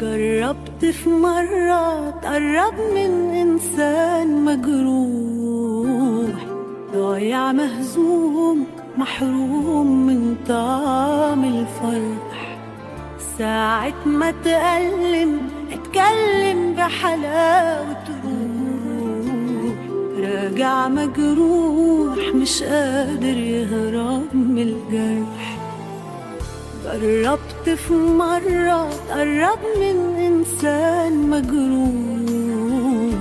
جربت في مرة تقرب من إنسان مجروح، ضايع مهزوم محروم من طعم الفرح. ساعة ما اتكلم بحلاوة روح، راجع مجروح مش قادر يهرب من الجرح. جربت في مرة تقرب من إنسان مجروح،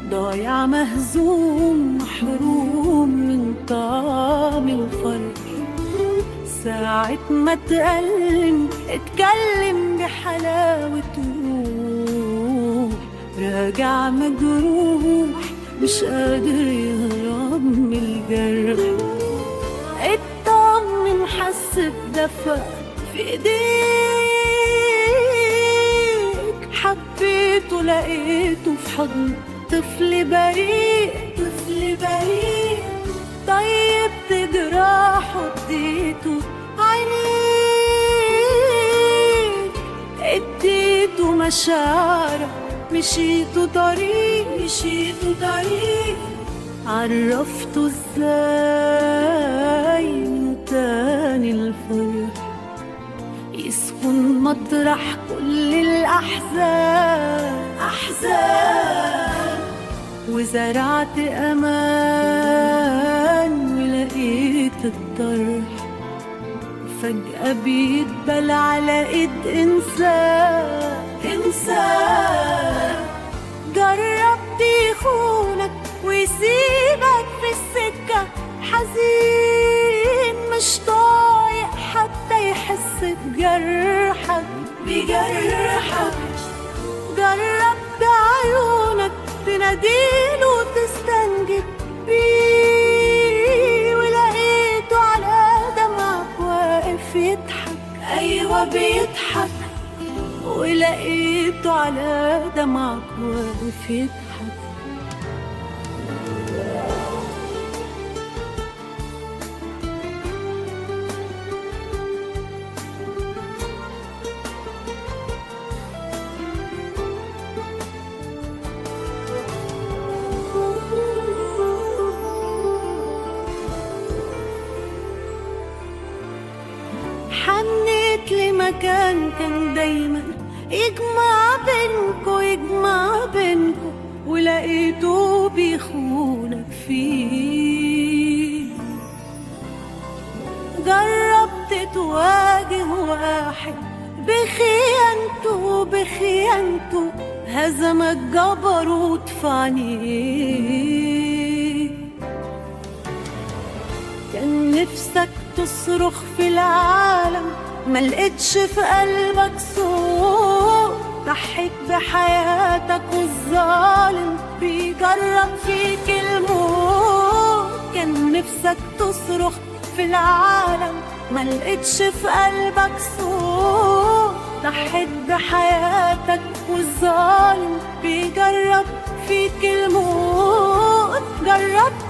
ضايع مهزوم محروم من طعم الفرح. ساعة ما اتكلم بحلاوة روح، راجع مجروح مش قادر يهرب من الجرح. اطمن حس بدفى في ايديك، حبيته لقيته في حضن طفل بريء، طفل بريء. طيبت جراحه اديته عينيك، اديته مشاعرك، مشيته طريق، مشيته طريق. عرفته ازاي من تاني الفرح يسكن مطرح كل الأحزان، أحزان. وزرعت أمان ولقيت الطرح فجأة بيتبل على إيد إنسان، إنسان. جربت يخونك ويسيبك في السكة حزين، مش طايق حتى يحس بجرحك، بجرحك. جربت عيونك تناديله وتستنجد بيه، ولقيته على دمعك واقف يضحك، أيوة بيضحك. ولقيته على دمعك واقف يضحك. حنيت لمكان كان دايما يجمع بينكو، يجمع بينكو، ولقيته بيخونك فيه. جربت تواجه واحد بخيانته، بخيانته، هزمك جبروت في عينيه. كان نفسك تصرخ في العالم، ملقتش في قلبك صوت، ضحك بحياتك والظالم بيجرب فيك الموت. كان نفسك تصرخ في العالم، ملقتش في قلبك صوت، ضحك بحياتك والظالم بيجرب فيك الموت. جربت